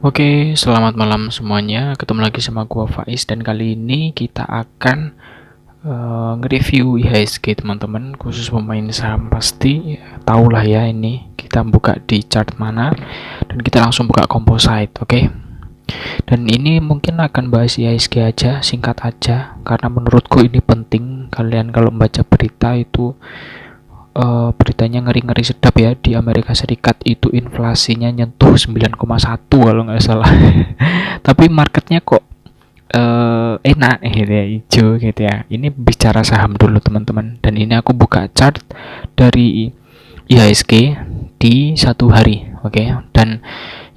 Oke, selamat malam semuanya. Ketemu lagi sama gua Faiz dan kali ini kita akan nge-review IHSG teman-teman. Khusus pemain saham pasti tahu lah ya ini. Kita buka di chart mana dan kita langsung buka composite, oke? Dan ini mungkin akan bahas IHSG aja, singkat aja karena menurutku ini penting. Kalian kalau membaca berita itu beritanya ngeri-ngeri sedap ya. Di Amerika Serikat itu inflasinya nyentuh 9,1 kalau nggak salah. Tapi marketnya kok enak gitu ya, hijau gitu ya. Ini bicara saham dulu teman-teman. Dan ini aku buka chart dari IHSG di satu hari, oke. Dan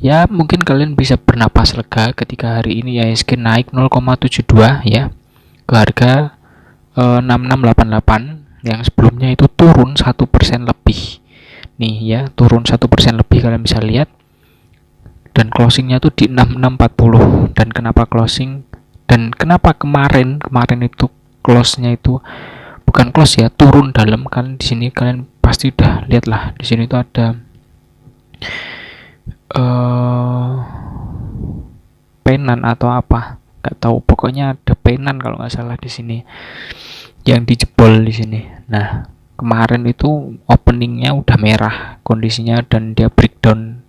ya mungkin kalian bisa bernapas lega ketika hari ini IHSG naik 0,72 ya ke harga 6688, yang sebelumnya itu turun 1% lebih nih ya, turun 1% lebih kalian bisa lihat, dan closingnya tuh di 6640. Dan kenapa closing dan kenapa kemarin itu close-nya itu bukan close ya, turun dalam. Kan di sini kalian pasti udah lihat lah, di sini tuh ada penan atau apa nggak tahu, pokoknya ada penan kalau nggak salah di sini yang dijebol di sini. Nah, kemarin itu openingnya udah merah kondisinya dan dia breakdown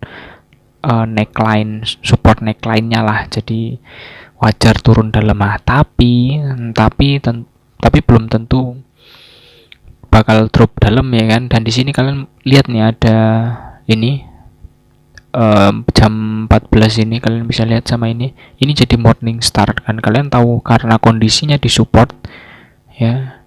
neckline, support neckline-nya lah. Jadi wajar turun dalam. Tapi belum tentu bakal drop dalam ya kan. Dan di sini kalian lihat nih ada ini jam 14 ini kalian bisa lihat sama ini jadi morning star kan. Kalian tahu karena kondisinya di support ya,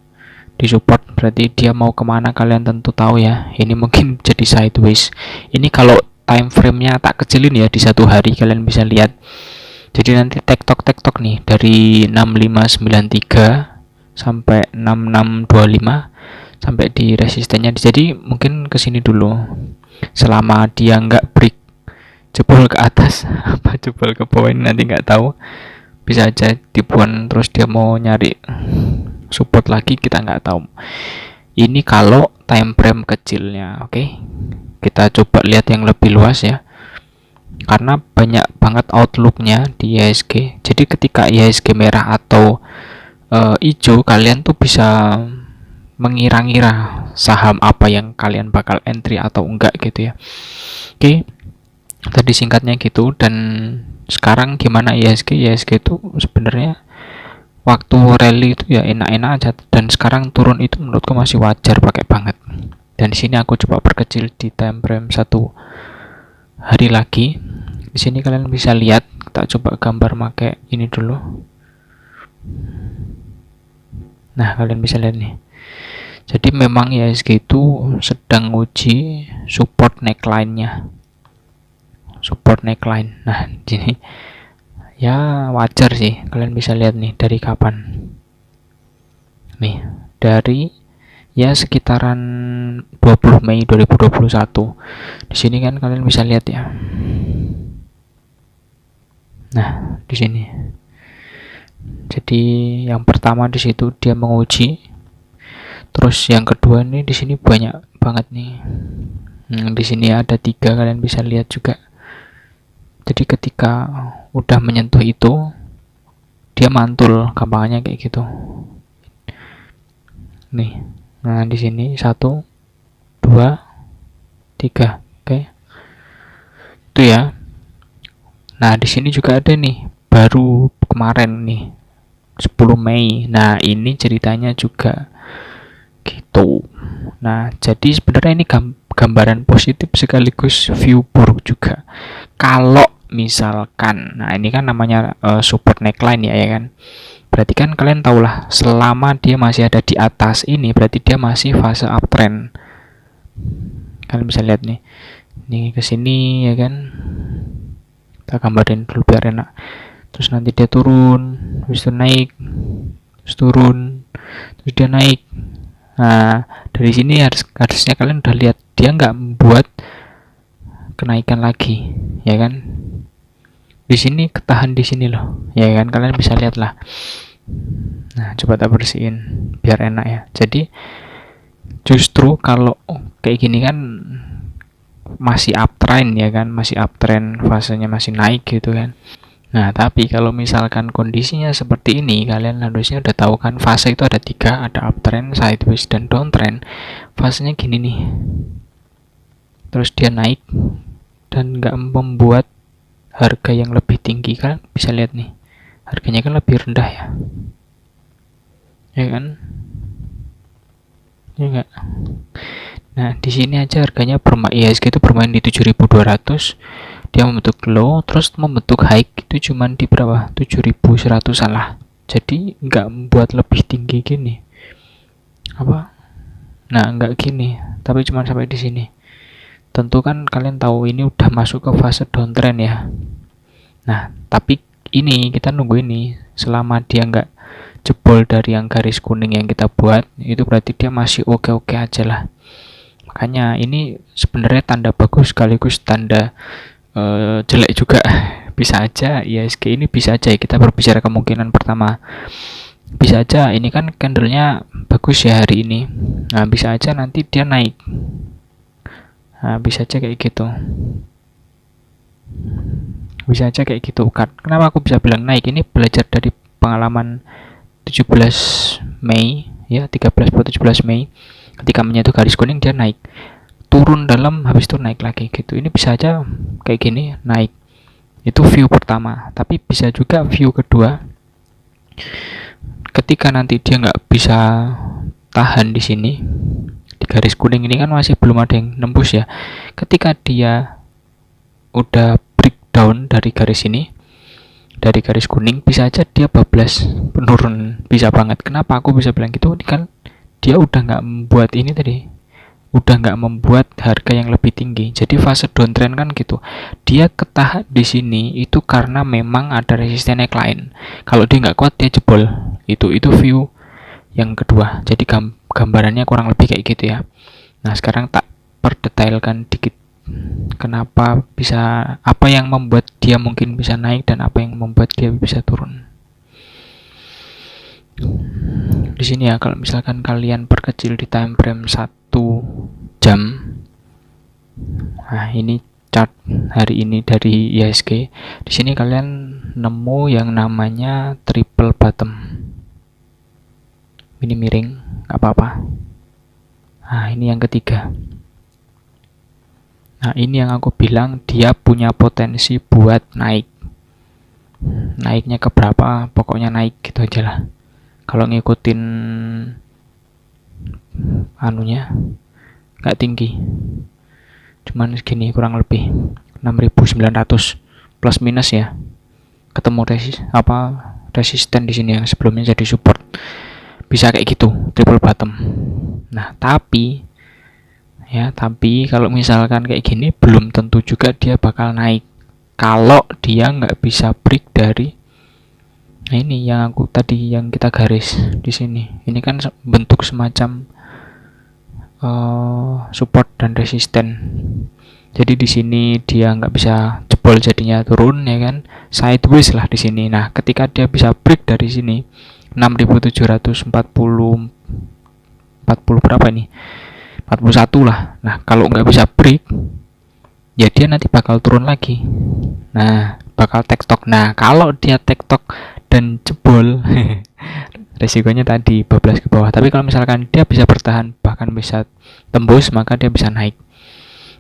di support berarti dia mau kemana kalian tentu tahu ya. Ini mungkin jadi sideways. Ini kalau time frame-nya tak kecilin ya, di satu hari kalian bisa lihat. Jadi nanti tektok nih dari 6593 sampai 6625 sampai di resistennya. Jadi mungkin kesini dulu selama dia nggak break jebol ke atas apa jebol ke bawah, ini nanti nggak tahu, bisa aja tipuan terus dia mau nyari support lagi, kita nggak tahu. Ini kalau time frame kecilnya, oke. Kita coba lihat yang lebih luas ya, karena banyak banget outlooknya di IHSG. Jadi ketika IHSG merah atau hijau, kalian tuh bisa mengira-ngira saham apa yang kalian bakal entry atau enggak gitu ya. Oke, tadi singkatnya gitu. Dan sekarang gimana IHSG? IHSG itu sebenarnya waktu rally itu ya enak-enak aja, dan sekarang turun itu menurutku masih wajar, pakai banget. Dan di sini aku coba perkecil di time frame satu hari lagi. Di sini kalian bisa lihat, kita coba gambar pakai ini dulu. Nah, kalian bisa lihat nih. Jadi memang IHSG itu sedang uji support neckline-nya. Support neckline. Nah, di sini ya wajar sih, kalian bisa lihat nih dari kapan nih, dari ya sekitaran 20 Mei 2021. Di sini kan kalian bisa lihat ya. Nah, di sini jadi yang pertama di situ dia menguji, terus yang kedua nih di sini banyak banget nih. Di sini ada 3, kalian bisa lihat juga. Jadi ketika udah menyentuh itu dia mantul, gampangnya kayak gitu nih. Nah, di sini 1 2 3, oke. Itu ya. Nah, di sini juga ada nih baru kemarin nih 10 Mei. Nah, ini ceritanya juga gitu. Nah, jadi sebenarnya ini gambaran positif sekaligus view buruk juga. Kalau misalkan, nah ini kan namanya support neckline ya kan. Berarti kan kalian tahulah selama dia masih ada di atas ini berarti dia masih fase uptrend. Kalian bisa lihat nih. Ini ke sini ya kan. Kita gambarin dulu biar enak. Terus nanti dia turun, habis itu naik, terus turun, terus dia naik. Nah, dari sini harusnya kalian udah lihat dia nggak membuat kenaikan lagi, ya kan? Di sini ketahan di sini loh, ya kan? Kalian bisa lihat lah. Nah, coba tak bersihin biar enak ya. Jadi justru kalau kayak gini kan masih uptrend ya kan, masih uptrend, fasenya masih naik gitu kan. Nah, tapi kalau misalkan kondisinya seperti ini, kalian harusnya udah tahu kan fase itu ada 3, ada uptrend, sideways, dan downtrend. Fasenya gini nih. Terus dia naik dan nggak membuat harga yang lebih tinggi, kan bisa lihat nih. Harganya kan lebih rendah ya. Ya kan? Ya enggak? Nah, di sini aja harganya IHSG itu bermain di 7.200. Dia membentuk low, terus membentuk high itu cuman di berapa? 7.100 salah. Jadi nggak membuat lebih tinggi gini. Apa? Nah, nggak gini, tapi cuma sampai di sini. Tentu kan kalian tahu ini udah masuk ke fase downtrend ya. Nah, tapi ini kita nunggu ini. Selama dia nggak jebol dari yang garis kuning yang kita buat, itu berarti dia masih oke-oke aja lah. Makanya ini sebenarnya tanda bagus sekaligus tanda jelek juga. Bisa aja IHSG ini, bisa aja ya, kita berbicara kemungkinan pertama, bisa aja ini kan candlenya bagus ya hari ini. Nah, bisa aja nanti dia naik. Nah, bisa aja kayak gitu. Bisa aja kayak gitu. Kenapa aku bisa bilang naik? Ini belajar dari pengalaman 17 Mei ya, 13 atau 17 Mei. Ketika menyentuh garis kuning dia naik. Turun dalam, habis itu naik lagi gitu. Ini bisa aja kayak gini naik. Itu view pertama. Tapi bisa juga view kedua. Ketika nanti dia nggak bisa tahan di sini, di garis kuning ini kan masih belum ada yang nembus ya. Ketika dia udah breakdown dari garis ini, dari garis kuning, bisa aja dia bablas penurun, bisa banget. Kenapa aku bisa bilang gitu? Ini kan dia udah nggak membuat ini tadi, udah nggak membuat harga yang lebih tinggi. Jadi fase downtrend kan gitu. Dia ketahan di sini itu karena memang ada resisten neckline. Kalau dia nggak kuat dia jebol. Itu view yang kedua. Jadi gambarannya kurang lebih kayak gitu ya. Nah, sekarang tak perdetailkan dikit. Kenapa bisa, apa yang membuat dia mungkin bisa naik dan apa yang membuat dia bisa turun. Di sini ya, kalau misalkan kalian perkecil di time frame 1 jam. Nah, ini chart hari ini dari IHSG. Di sini kalian nemu yang namanya triple bottom. Ini miring, nggak apa-apa. Nah, ini yang ketiga. Nah, ini yang aku bilang dia punya potensi buat naik. Naiknya ke berapa? Pokoknya naik gitu aja lah. Kalau ngikutin anunya nggak tinggi, cuman segini kurang lebih 6.900 plus minus ya. Ketemu resisten di sini yang sebelumnya jadi support. Bisa kayak gitu, triple bottom. Nah, tapi kalau misalkan kayak gini belum tentu juga dia bakal naik. Kalau dia nggak bisa break dari ini yang aku tadi yang kita garis di sini. Ini kan bentuk semacam support dan resisten. Jadi di sini dia nggak bisa jebol, jadinya turun ya kan, sideways lah di sini. Nah, ketika dia bisa break dari sini 6.740 berapa nih? 41 lah. Nah, kalau nggak bisa break, ya dia nanti bakal turun lagi. Nah, bakal tektok. Nah, kalau dia tektok dan jebol, resikonya tadi bablas ke bawah. Tapi kalau misalkan dia bisa bertahan, bahkan bisa tembus, maka dia bisa naik.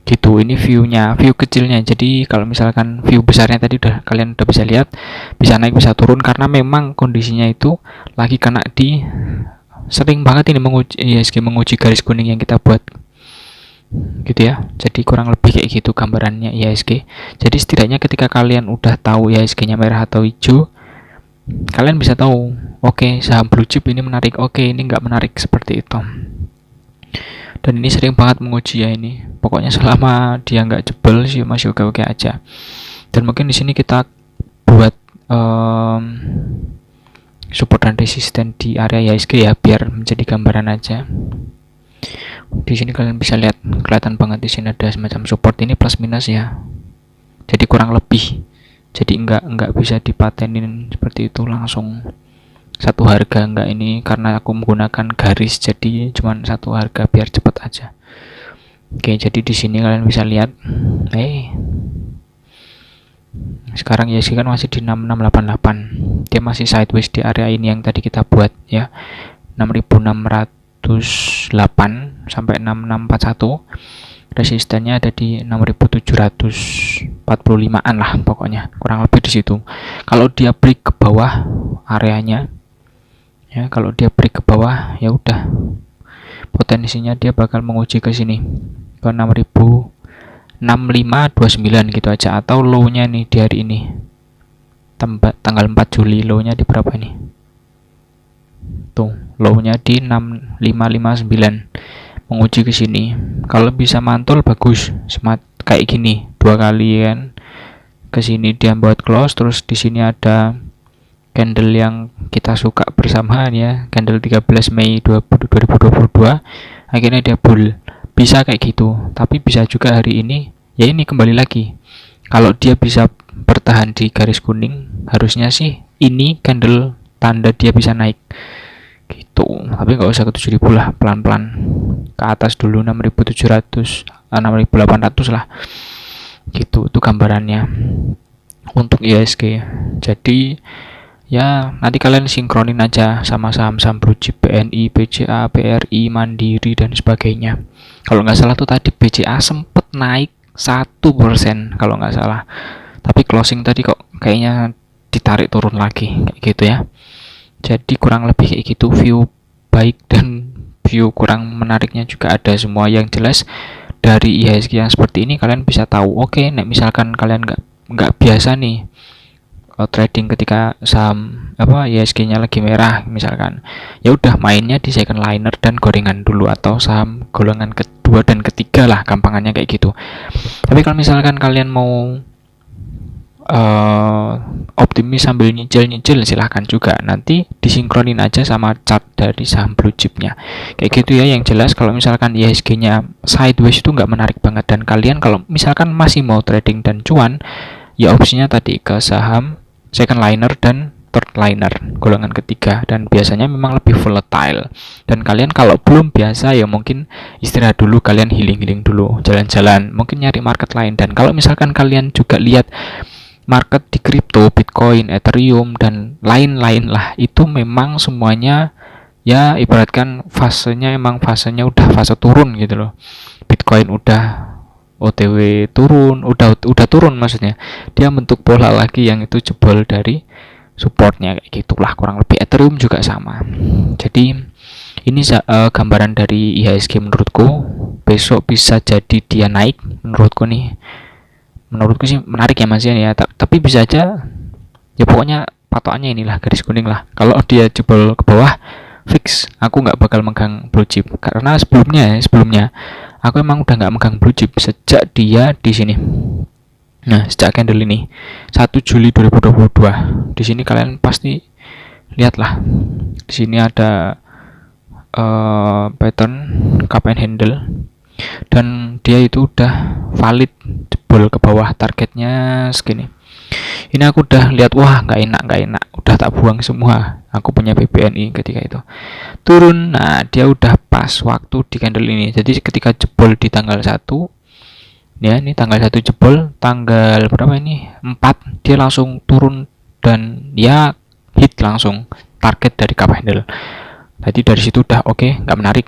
Gitu. Ini view-nya, view kecilnya. Jadi kalau misalkan view besarnya tadi kalian udah bisa lihat, bisa naik bisa turun karena memang kondisinya itu lagi kena di, sering banget ini menguji garis kuning yang kita buat. Gitu ya. Jadi kurang lebih kayak gitu gambarannya IHSG. Jadi setidaknya ketika kalian udah tahu IHSG-nya merah atau hijau, kalian bisa tahu, oke, saham blue chip ini menarik, oke, ini nggak menarik, seperti itu. Dan ini sering banget menguji ya ini. Pokoknya selama dia nggak jebol sih masih oke-oke aja. Dan mungkin di sini kita buat support dan resisten di area IHSG ya, biar menjadi gambaran aja. Di sini kalian bisa lihat, kelihatan banget di sini ada semacam support, ini plus minus ya. Jadi kurang lebih. Jadi enggak bisa dipatenin seperti itu langsung satu harga, enggak. Ini karena aku menggunakan garis, jadi cuman satu harga biar cepet aja. Oke, jadi di sini kalian bisa lihat, sekarang IHSG kan masih di 6688. Dia masih sideways di area ini yang tadi kita buat ya. 6608 sampai 6641. Resistennya ada di 6745-an lah pokoknya. Kurang lebih di situ. Kalau dia break ke bawah areanya ya, kalau dia break ke bawah ya udah. Potensinya dia bakal menguji ke sini. Ke 6529 gitu aja, atau low-nya nih di hari ini tanggal 4 Juli, low-nya di berapa nih, tuh low-nya di 6559, menguji ke sini. Kalau bisa mantul bagus, smart kayak gini 2 kali kan ke sini dia buat close, terus di sini ada candle yang kita suka bersamaan ya, candle 13 Mei 2022, akhirnya dia bull. Bisa kayak gitu, tapi bisa juga hari ini ya, ini kembali lagi kalau dia bisa bertahan di garis kuning, harusnya sih ini candle tanda dia bisa naik gitu, tapi nggak usah ke 7000 lah, pelan-pelan ke atas dulu, 6700 6800 lah gitu. Itu gambarannya untuk IHSG. Jadi ya nanti kalian sinkronin aja sama saham-saham blue chip, BNI, BCA, BRI, Mandiri dan sebagainya. Kalau nggak salah tuh tadi BCA sempet naik 1% kalau nggak salah, tapi closing tadi kok kayaknya ditarik turun lagi kayak gitu ya. Jadi kurang lebih kayak gitu, view baik dan view kurang menariknya juga ada semua. Yang jelas dari IHSG yang seperti ini kalian bisa tahu, oke, nek misalkan kalian nggak biasa nih trading ketika saham IHSG-nya lagi merah misalkan, ya udah mainnya di second liner dan gorengan dulu, atau saham golongan kedua dan ketiga lah, gampangannya kayak gitu. Tapi kalau misalkan kalian mau optimis sambil nyicil silahkan juga, nanti disinkronin aja sama chart dari saham blue chipnya kayak gitu ya. Yang jelas kalau misalkan IHSG-nya sideways itu nggak menarik banget, dan kalian kalau misalkan masih mau trading dan cuan, ya opsinya tadi ke saham second liner dan third liner, golongan ketiga, dan biasanya memang lebih volatile. Dan kalian kalau belum biasa ya mungkin istirahat dulu, kalian healing dulu, jalan-jalan, mungkin nyari market lain. Dan kalau misalkan kalian juga lihat market di kripto, Bitcoin, Ethereum dan lain-lain lah, itu memang semuanya ya ibaratkan fasenya udah fase turun gitu loh. Bitcoin udah OTW turun, udah turun maksudnya, dia bentuk pola lagi yang itu jebol dari supportnya kayak gitulah kurang lebih. Ethereum juga sama. Jadi ini gambaran dari IHSG menurutku. Besok bisa jadi dia naik menurutku sih menarik ya Mas ya, tapi bisa aja ya, pokoknya patokannya inilah garis kuning lah. Kalau dia jebol ke bawah, fix aku nggak bakal megang blue chip, karena sebelumnya aku emang udah nggak megang blue chip sejak dia di sini. Nah, sejak candle ini 1 Juli 2022. Di sini kalian pasti lihatlah. Di sini ada pattern cup and handle, dan dia itu udah valid jebol ke bawah, targetnya segini. Ini aku udah lihat, wah nggak enak, udah tak buang semua. Aku punya BBNI ketika itu turun. Nah, dia udah pas waktu di candle ini. Jadi ketika jebol di tanggal 1 ya, ini tanggal 1 jebol, tanggal berapa ini 4 dia langsung turun, dan ya hit langsung target dari cup handle. Jadi dari situ udah oke, nggak menarik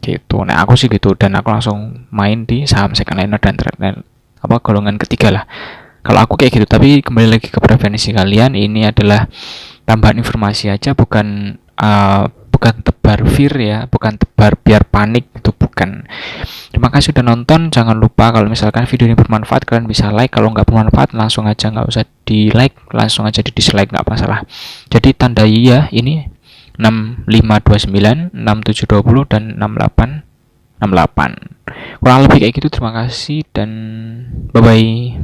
gitu. Nah aku sih gitu, dan aku langsung main di saham second liner dan third liner, golongan ketiga lah. Kalau aku kayak gitu. Tapi kembali lagi ke preferensi kalian, ini adalah tambahan informasi aja, bukan tebar fear ya, bukan tebar biar panik, itu bukan. Terima kasih udah nonton. Jangan lupa kalau misalkan video ini bermanfaat, kalian bisa like. Kalau nggak bermanfaat langsung aja nggak usah di like, langsung aja di dislike, nggak masalah. Jadi tandai ya, ini 6529, 6720 dan 6868. Kurang lebih kayak gitu. Terima kasih dan bye bye.